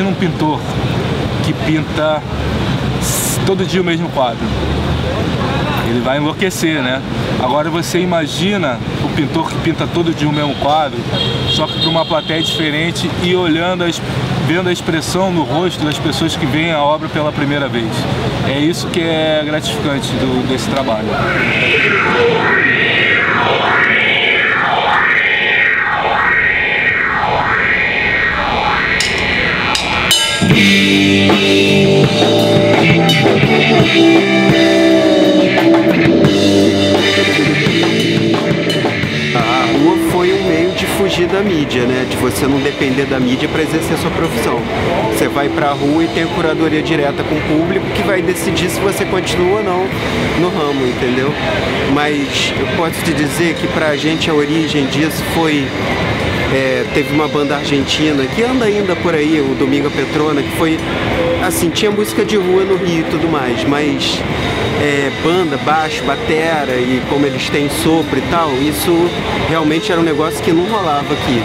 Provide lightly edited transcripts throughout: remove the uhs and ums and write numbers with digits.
imagina um pintor que pinta todo dia o mesmo quadro. Ele vai enlouquecer, né? Agora você imagina o pintor que pinta todo dia o mesmo quadro, só que para uma plateia diferente e olhando, vendo a expressão no rosto das pessoas que veem a obra pela primeira vez. É isso que é gratificante desse trabalho. A rua foi um meio de fugir da mídia, né? De você não depender da mídia para exercer a sua profissão. Você vai para a rua e tem a curadoria direta com o público que vai decidir se você continua ou não no ramo, entendeu? Mas eu posso te dizer que pra gente a origem disso foi... teve uma banda argentina que anda ainda por aí, o Domingo a Petrona, que foi assim, tinha música de rua no Rio e tudo mais, mas banda, baixo, batera e como eles têm sopro e tal, isso realmente era um negócio que não rolava aqui.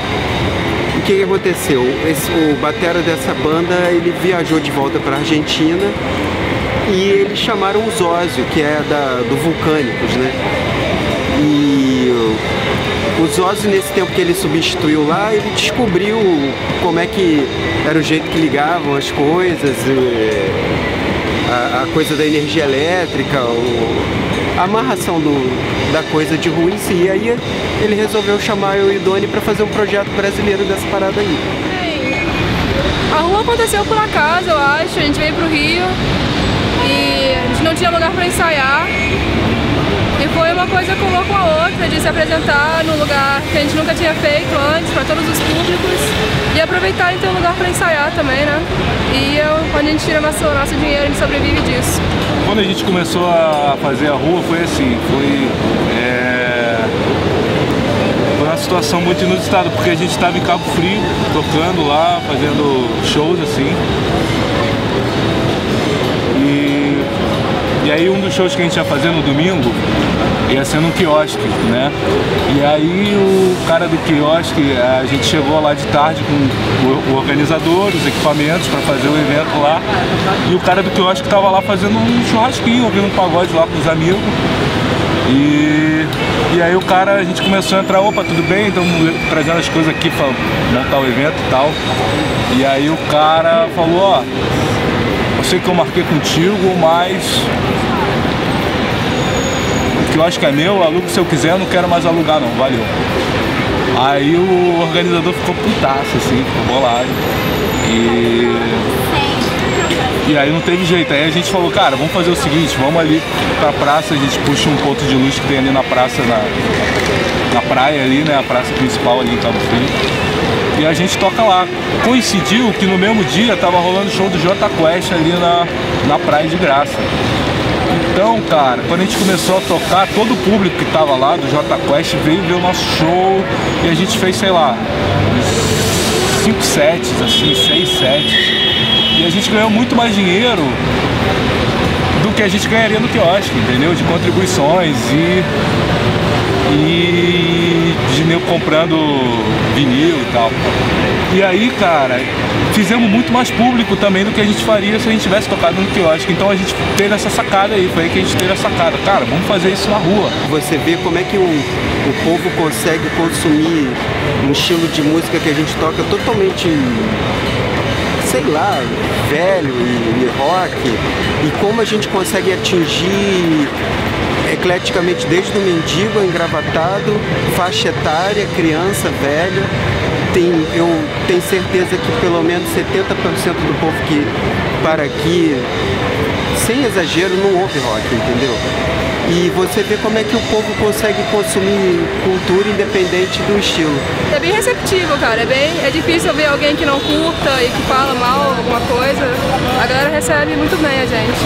O que aconteceu? O batera dessa banda, ele viajou de volta para a Argentina e eles chamaram o Zózio, que é do Vulcânicos, né? E o Zózio, nesse tempo que ele substituiu lá, ele descobriu como é que era o jeito que ligavam as coisas, a coisa da energia elétrica, a amarração da coisa de rua em si. E aí ele resolveu chamar eu e Doni para fazer um projeto brasileiro dessa parada aí. A rua aconteceu por acaso, eu acho. A gente veio pro Rio e a gente não tinha lugar para ensaiar. E foi uma coisa com a outra, de se apresentar num lugar que a gente nunca tinha feito antes, para todos os públicos, e aproveitar e ter um lugar para ensaiar também, né? E quando a gente tira nosso dinheiro, a gente sobrevive disso. Quando a gente começou a fazer a rua, foi assim, foi uma situação muito inusitada, porque a gente estava em Cabo Frio, tocando lá, fazendo shows assim. E aí um dos shows que a gente ia fazer no domingo ia ser num quiosque, né? E aí o cara do quiosque, a gente chegou lá de tarde com o organizador, os equipamentos para fazer o evento lá. E o cara do quiosque estava lá fazendo um churrasquinho, ouvindo um pagode lá com os amigos. E aí a gente começou a entrar, opa, tudo bem? Estamos trazendo as coisas aqui para montar o evento e tal. E aí o cara falou, ó, eu sei que eu marquei contigo, mas o quiosque é meu, alugo se eu quiser, eu não quero mais alugar não, valeu. Aí o organizador ficou putaço, assim, ficou bolado. E aí não teve jeito, aí a gente falou, cara, vamos fazer o seguinte, vamos ali pra praça, a gente puxa um ponto de luz que tem ali na praça, na praia ali, né, a praça principal ali em Cabo Frio. E a gente toca lá. Coincidiu que no mesmo dia tava rolando o show do Jota Quest ali na praia de graça. Então, cara, quando a gente começou a tocar, todo o público que tava lá do Jota Quest veio ver o nosso show e a gente fez, sei lá, 5 sets, assim, 6 sets. E a gente ganhou muito mais dinheiro do que a gente ganharia no quiosque, entendeu? De contribuições e de nego comprando vinil e tal. E aí, cara, fizemos muito mais público também do que a gente faria se a gente tivesse tocado no quiosque. Então a gente teve essa sacada aí, foi aí que a gente teve a sacada. Cara, vamos fazer isso na rua. Você vê como é que o povo consegue consumir um estilo de música que a gente toca totalmente, sei lá, velho e rock, e como a gente consegue atingir ecleticamente desde o mendigo ao engravatado, faixa etária, criança, velho. Eu tenho certeza que pelo menos 70% do povo que para aqui, sem exagero, não ouve rock, entendeu? E você vê como é que o povo consegue consumir cultura independente do estilo. É bem receptivo, cara. É difícil ver alguém que não curta e que fala mal alguma coisa. A galera recebe muito bem a gente.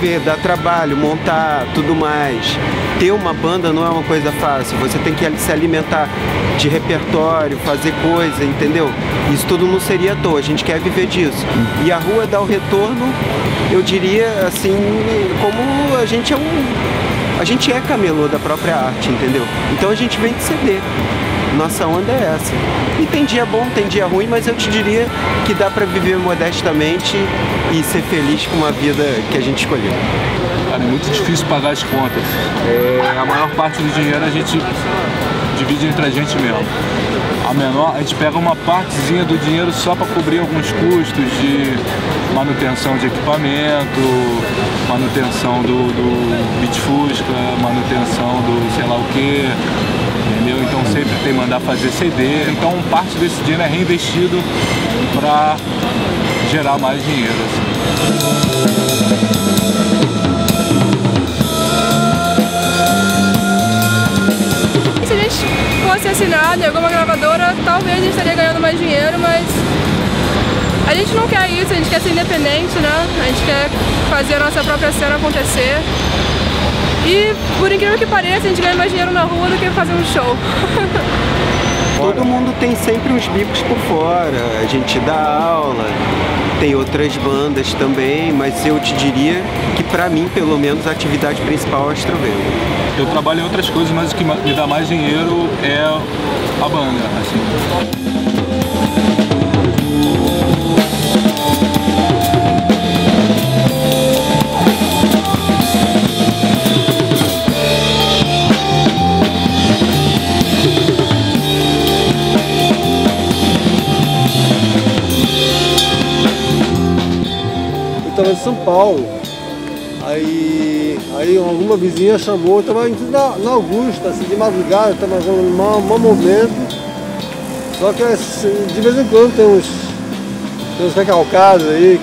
escrever, dá trabalho, montar, tudo mais. Ter uma banda não é uma coisa fácil, você tem que se alimentar de repertório, fazer coisa, entendeu? Isso tudo não seria à toa, a gente quer viver disso. E a rua dá o retorno, eu diria assim, como a gente é camelô da própria arte, entendeu? Então a gente vem de CD. Nossa onda é essa. E tem dia bom, tem dia ruim, mas eu te diria que dá pra viver modestamente e ser feliz com uma vida que a gente escolheu. Cara, é muito difícil pagar as contas. A maior parte do dinheiro a gente divide entre a gente mesmo. A gente pega uma partezinha do dinheiro só para cobrir alguns custos de manutenção de equipamento, manutenção do Beat Fusca, manutenção do sei lá o que, entendeu? Então sempre tem que mandar fazer CD. Então parte desse dinheiro é reinvestido para gerar mais dinheiro. Se a gente fosse assinado em alguma gravadora, talvez a gente estaria ganhando mais dinheiro, mas a gente não quer isso, a gente quer ser independente, né? A gente quer fazer a nossa própria cena acontecer. E, por incrível que pareça, a gente ganha mais dinheiro na rua do que fazendo um show. Todo mundo tem sempre uns bicos por fora, a gente dá aula, tem outras bandas também, mas eu te diria que pra mim, pelo menos, a atividade principal é a Astrovento. Eu trabalho em outras coisas, mas o que me dá mais dinheiro é a banda, assim. Eu estava em São Paulo, aí alguma vizinha chamou, eu estava na Augusta, assim, de madrugada, estava fazendo um momento, só que de vez em quando tem uns recalcados aí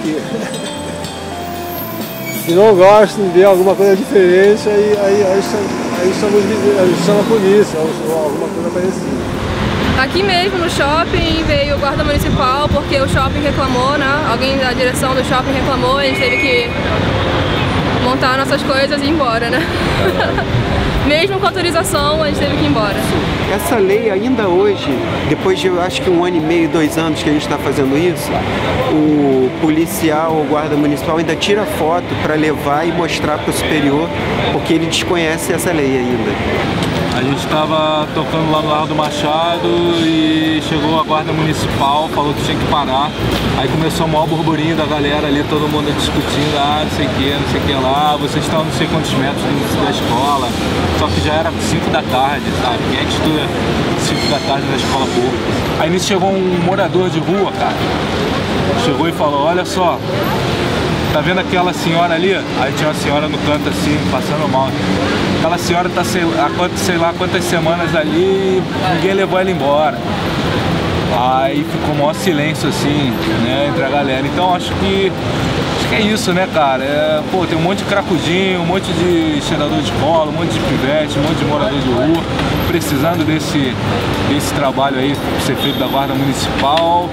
que não gostam de ver alguma coisa diferente, aí chama a polícia, ou alguma coisa parecida. Aqui mesmo no shopping veio o guarda municipal porque o shopping reclamou, né? Alguém da direção do shopping reclamou, a gente teve que montar nossas coisas e ir embora, né? Mesmo com autorização, a gente teve que ir embora. Essa lei ainda hoje, depois de eu acho que 1 ano e meio, 2 anos que a gente está fazendo isso, o policial ou guarda municipal ainda tira foto para levar e mostrar para o superior, porque ele desconhece essa lei ainda. A gente estava tocando lá no Largo do Machado e chegou a guarda municipal, falou que tinha que parar. Aí começou o maior burburinho da galera ali, todo mundo discutindo, não sei o que lá, vocês estão não sei quantos metros do início da escola. Só que já era 5 da tarde, sabe? Quem é que estuda 5 da tarde na escola pública? Aí nisso chegou um morador de rua, cara. Chegou e falou, olha só, tá vendo aquela senhora ali? Aí tinha uma senhora no canto assim, passando mal. Aquela senhora tá sei lá quantas semanas ali, ninguém levou ela embora. Aí ficou o maior silêncio assim, né, entre a galera. Então acho que é isso, né, cara? Pô, tem um monte de cracudinho, um monte de cheirador de cola, um monte de pivete, um monte de morador de rua, precisando desse trabalho aí ser feito da Guarda Municipal.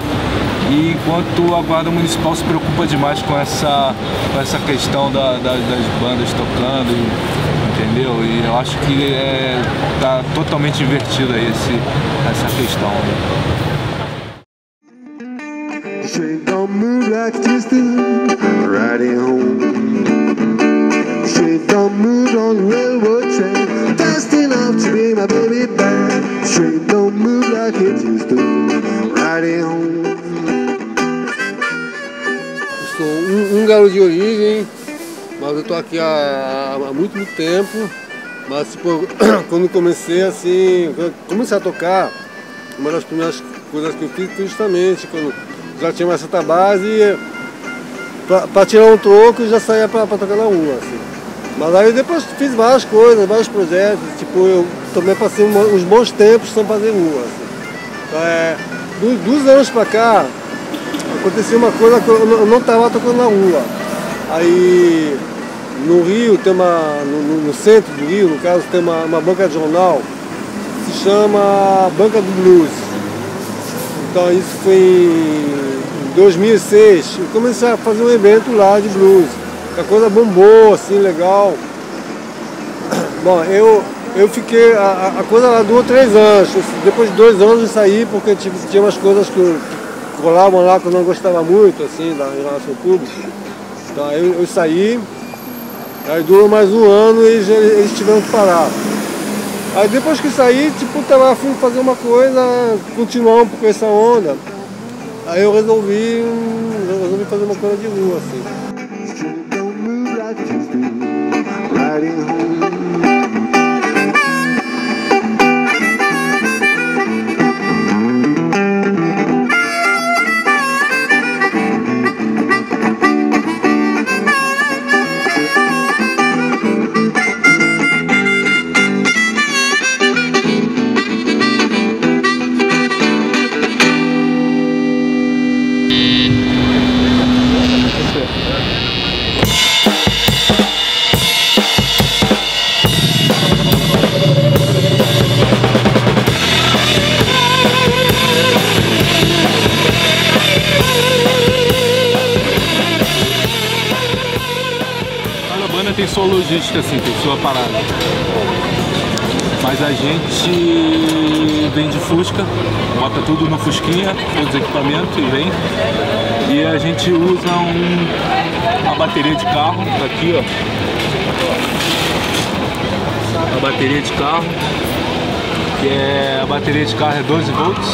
E enquanto a Guarda Municipal se preocupa demais com essa questão das bandas tocando, entendeu? E eu acho que tá totalmente invertido aí essa questão. She don't move like this riding home. She don't move on the railroad train, fast enough to be my baby back. She don't move like it used to, riding home. Sou um húngaro de origem, mas eu tô aqui há muito tempo. Mas tipo, quando comecei a tocar, uma das primeiras coisas que eu fiz foi justamente quando já tinha uma certa base, para tirar um troco e já saía para tocar na rua. Assim. Mas aí depois fiz várias coisas, vários projetos, tipo, eu também passei uns bons tempos sem fazer rua. Assim. Então, dos anos para cá, aconteceu uma coisa que eu não estava tocando na rua. Aí no Rio, no centro do Rio, no caso, tem uma banca de jornal que se chama Banca do Blues. Então isso foi em 2006, eu comecei a fazer um evento lá de blues. a coisa bombou, assim, legal. Bom, eu fiquei, a coisa lá durou 3 anos, depois de 2 anos eu saí porque tinha umas coisas que rolavam lá que eu não gostava muito, assim, em relação ao público. Então aí eu saí, aí durou mais 1 ano e eles tiveram que parar. Aí depois que saí, tipo, tava afim de fazer uma coisa, continuar um pouco essa onda. Aí eu resolvi fazer uma coisa de rua, assim. Tem sua logística, assim, tem sua parada. Mas a gente vem de Fusca, bota tudo no Fusquinha, todos os equipamentos e vem. E a gente usa uma bateria de carro, aqui ó. A bateria de carro, que a bateria de carro é 12 volts.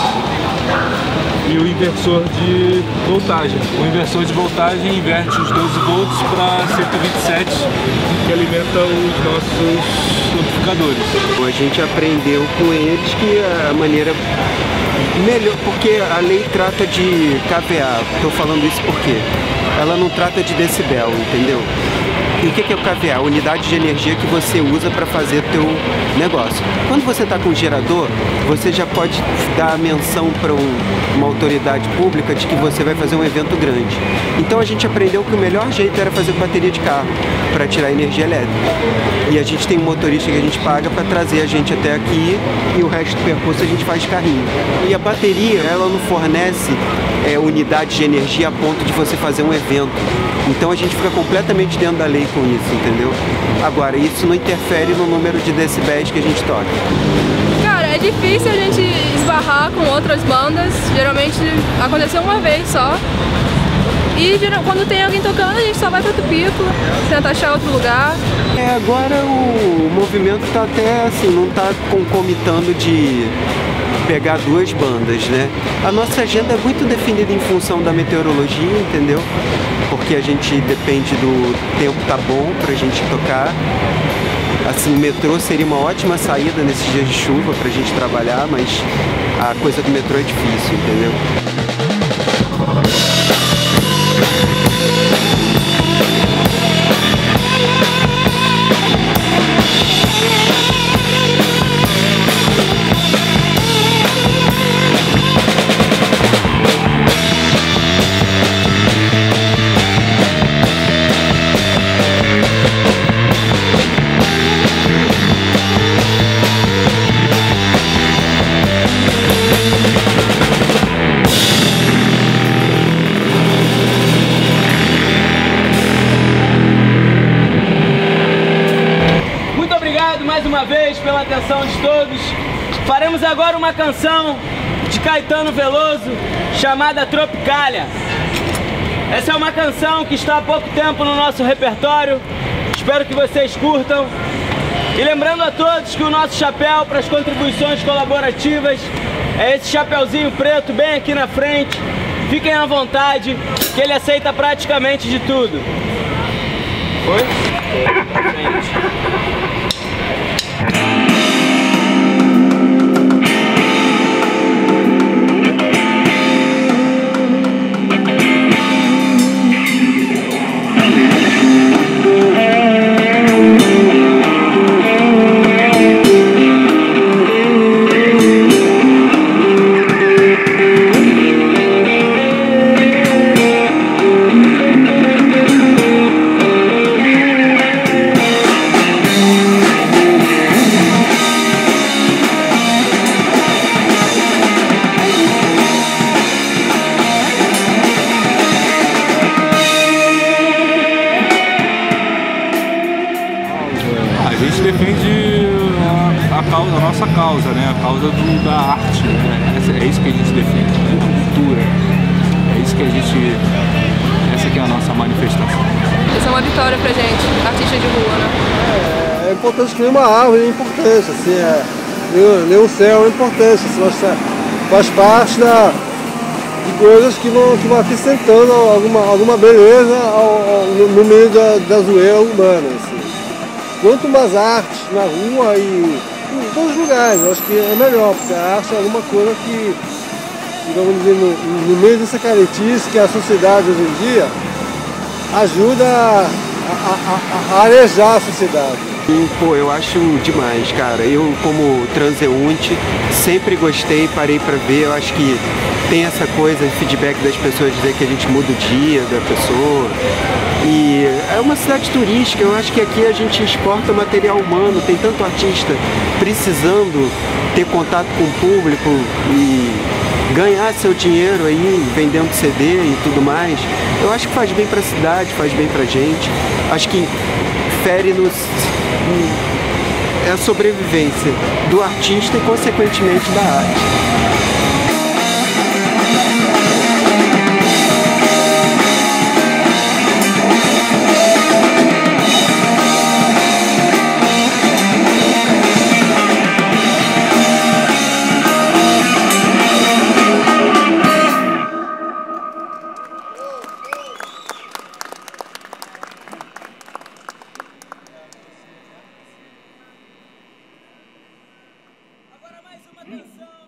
E o inversor de voltagem. O inversor de voltagem inverte os 12 volts para 127, que alimenta os nossos amplificadores. A gente aprendeu com eles que a maneira melhor, porque a lei trata de kVA. Estou falando isso porque ela não trata de decibel, entendeu? E o que é o kVA? A unidade de energia que você usa para fazer teu negócio. Quando você está com um gerador, você já pode dar a menção para uma autoridade pública de que você vai fazer um evento grande. Então a gente aprendeu que o melhor jeito era fazer bateria de carro para tirar energia elétrica. E a gente tem um motorista que a gente paga para trazer a gente até aqui e o resto do percurso a gente faz de carrinho. E a bateria, ela não fornece unidade de energia a ponto de você fazer um evento. Então a gente fica completamente dentro da lei com isso, entendeu? Agora, isso não interfere no número de decibéis que a gente toca. Cara, é difícil a gente esbarrar com outras bandas. Geralmente aconteceu uma vez só. E quando tem alguém tocando, a gente só vai para outro pico, tenta achar outro lugar. Agora o movimento tá até assim, não tá concomitando de pegar 2 bandas, né? A nossa agenda é muito definida em função da meteorologia, entendeu? Porque a gente depende do tempo tá bom pra gente tocar. Assim, o metrô seria uma ótima saída nesses dias de chuva pra gente trabalhar, mas a coisa do metrô é difícil, entendeu? Mais uma vez pela atenção de todos. Faremos agora uma canção de Caetano Veloso chamada Tropicália. Essa é uma canção que está há pouco tempo no nosso repertório. Espero que vocês curtam. E lembrando a todos que o nosso chapéu para as contribuições colaborativas é esse chapéuzinho preto bem aqui na frente. Fiquem à vontade, que ele aceita praticamente de tudo. Foi? nossa causa, né? A causa da arte, né? É isso que a gente defende, né? Da cultura. É isso que a gente... Essa que é a nossa manifestação. Isso é uma vitória pra gente, artista de rua, né? É importante que uma árvore, é importante, assim, ler o céu é importante, assim, faz parte de coisas que vão acrescentando alguma beleza no meio da zoeira humana. Assim. Quanto mais arte na rua e em todos os lugares, eu acho que é melhor, porque a arte é alguma coisa que, vamos dizer, no meio dessa caretice que é a sociedade hoje em dia, ajuda a arejar a sociedade. E, pô, eu acho demais, cara. Eu, como transeunte, sempre gostei, parei pra ver. Eu acho que tem essa coisa, feedback das pessoas, dizer que a gente muda o dia da pessoa. E é uma cidade turística. Eu acho que aqui a gente exporta material humano. Tem tanto artista precisando ter contato com o público e ganhar seu dinheiro aí, vendendo CD e tudo mais. Eu acho que faz bem pra cidade, faz bem pra gente. Acho que fere-nos a sobrevivência do artista e, consequentemente, da arte. Agora mais uma canção.